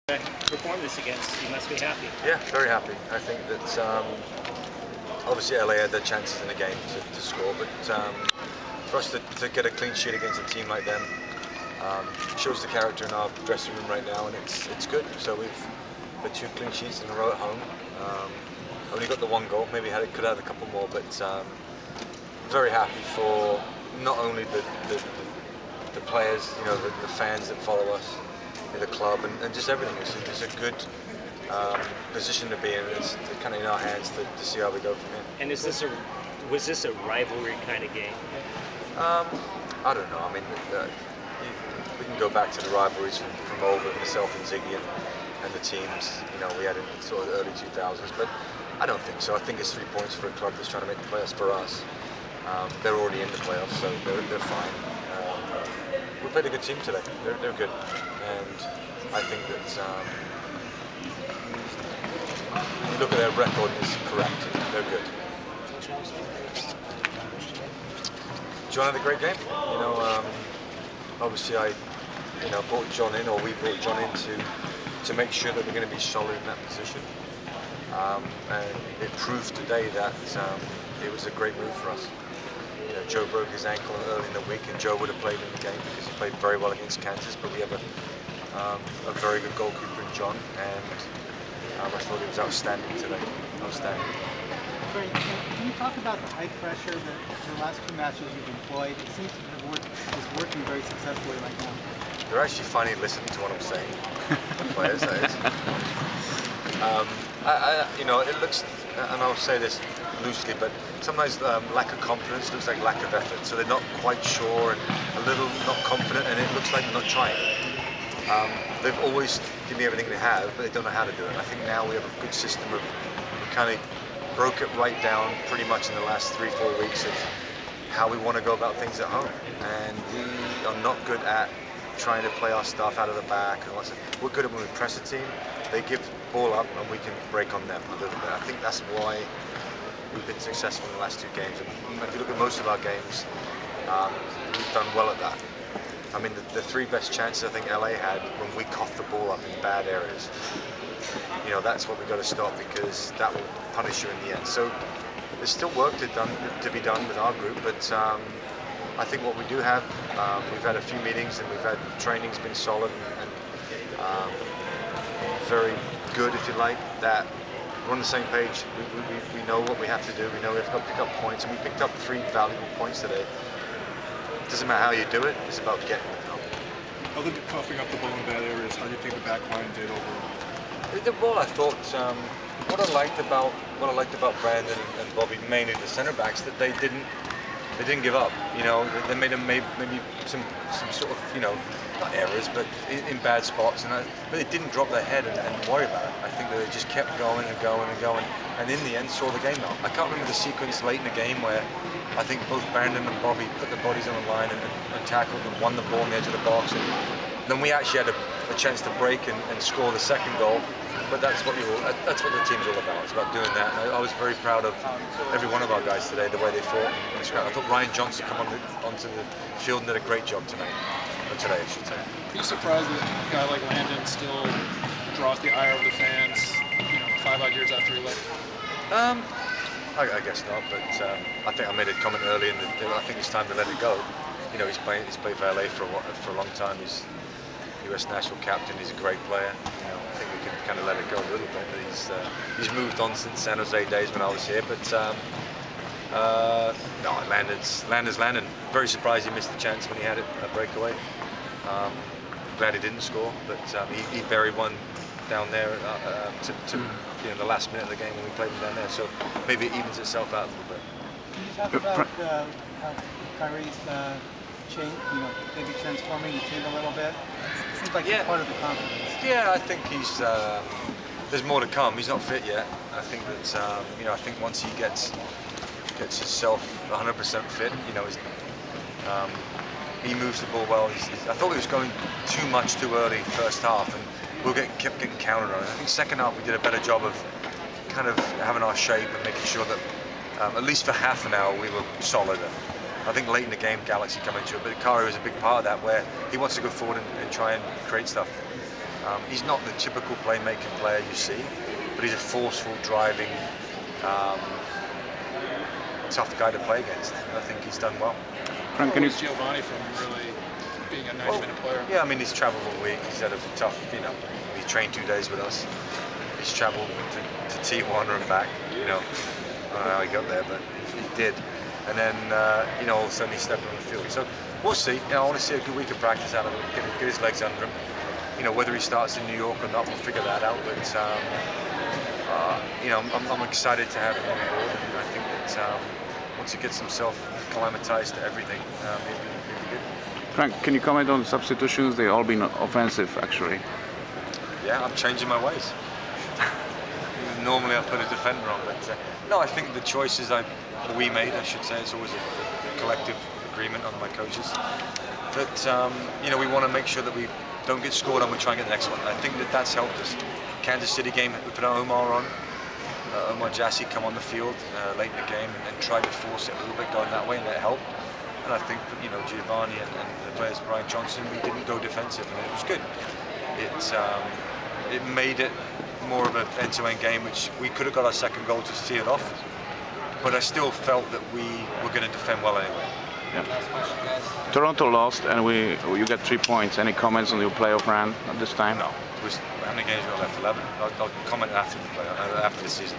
performance against, you must be happy. Yeah, very happy. I think that obviously LA had their chances in the game to score, but for us to get a clean sheet against a team like them shows the character in our dressing room right now, and it's good. So we've got 2 clean sheets in a row at home. Only got the 1 goal. Maybe could have had a couple more, but very happy for not only the players, you know, the fans that follow us, the club, and just everything. It's a good position to be in. It's kind of in our hands to see how we go from here. And was this a rivalry kind of game? I don't know. I mean, we can go back to the rivalries from old with myself and Ziggy and the teams, you know, we had in sort of the early 2000s, but I don't think so. I think it's 3 points for a club that's trying to make the playoffs for us. They're already in the playoffs, so they're fine. We played a good team today. They're good, and I think that when you look at their record, it's correct. They're good. John had a great game. You know, obviously brought John in, or we brought John in to make sure that we're going to be solid in that position. And it proved today that it was a great move for us. You know, Joe broke his ankle early in the week, and Joe would have played in the game because he played very well against Kansas. But we have a very good goalkeeper in John, and I thought he was outstanding today. Outstanding. Sorry, can you talk about the high pressure that the last 2 matches you've employed? It seems to have is working very successfully right now. They're actually finally listening to what I'm saying. The players, that is. You know, it looks, and I'll say this loosely, but sometimes lack of confidence looks like lack of effort. So they're not quite sure and a little not confident, and it looks like they're not trying. They've always given me everything they have, but they don't know how to do it. And I think now we have a good system of, we kind of broke it right down pretty much in the last 3-4 weeks of how we want to go about things at home. And we are not good at trying to play our stuff out of the back. We're good at when we press a team, they give the ball up and we can break on them a little bit. I think that's why we've been successful in the last 2 games. And if you look at most of our games, we've done well at that. I mean, the 3 best chances I think LA had when we coughed the ball up in bad areas. You know, that's what we've got to stop, because that will punish you in the end. So there's still work to be done with our group, but I think what we do have, we've had a few meetings and we've had training's been solid and very good, if you like, that we're on the same page. We know what we have to do. We know we've got to pick up points, and we picked up 3 valuable points today. It doesn't matter how you do it, it's about getting it done. Other than coughing up the ball in bad areas, how do you think the back line did overall? Well, I thought what I liked about Brandon and Bobby, mainly the centre backs, that they didn't give up. You know, they made them maybe some sort of, you know, not errors, but in bad spots, but they didn't drop their head and worry about it. I think that they just kept going and going and going, and in the end saw the game out. I can't remember the sequence late in the game where I think both Brandon and Bobby put their bodies on the line and tackled and won the ball on the edge of the box. And then we actually had a chance to break and score the 2nd goal. But that's what the team's all about. It's about doing that. And I was very proud of every one of our guys today, the way they fought in the scrap. I thought Ryan Johnson come onto the field and did a great job tonight. Or today, I should say. Are you surprised that a guy like Landon still draws the ire of the fans, you know, 5 odd years after he left? I guess not, but I think I made a comment earlier I think it's time to let it go. You know, he's played for LA for a long time. He's US national captain. He's a great player. You know, I think we can kind of let it go a little bit. But he's moved on since San Jose days when I was here. But no, Landon's Landon. Very surprised he missed the chance when he had it, a breakaway. Glad he didn't score, but he buried one down there to you know, the last minute of the game when we played him down there. So maybe it evens itself out a little bit. Can you talk about how CHRIS change, you know, maybe transforming the team a little bit? It seems like it's part of the confidence. Yeah, I think he's. There's more to come. He's not fit yet. I think that you know, I think once he gets himself 100% fit, you know, he moves the ball well. I thought he was going too much too early first half, and kept getting counted on it. I think second half we did a better job of kind of having our shape and making sure that at least for half an hour we were solid. I think late in the game, Galaxy come into it, but Kari was a big part of that, where he wants to go forward and try and create stuff. He's not the typical playmaking player you see, but he's a forceful, driving, tough guy to play against. I think he's done well. Frank, can you Giovanni from really being a 90-minute player? Yeah, I mean, he's travelled all week. He's had a tough, he trained 2 days with us. He's travelled to Tijuana and back. I don't know how he got there, but he did. And then, all of a sudden he stepped on the field. So we'll see. I want to see a good week of practice out of him, get his legs under him. Whether he starts in New York or not, we'll figure that out. But I'm excited to have him on board, and I think that once he gets himself acclimatized to everything, he'll be good. Frank, can you comment on the substitutions? They've all been offensive, actually. Yeah, I'm changing my ways. Normally I put a defender on, but no, I think the choices we made, I should say, it's always a collective agreement on my coaches. That we want to make sure that we don't get scored on, we try and get the next one. I think that's helped us. Kansas City game, we put Omar on. Omar Jassy come on the field late in the game and tried to force it a little bit going that way, and that helped. And I think Giovanni and the players, Brian Johnson, we didn't go defensive, and it was good. It made it more of an end-to-end game, which we could have got our second goal to see it off. But I still felt that we were going to defend well anyway. Yeah. Toronto lost, and you got 3 points. Any comments on your playoff run at this time? No. How many games we got left? 11. I'll comment after the season.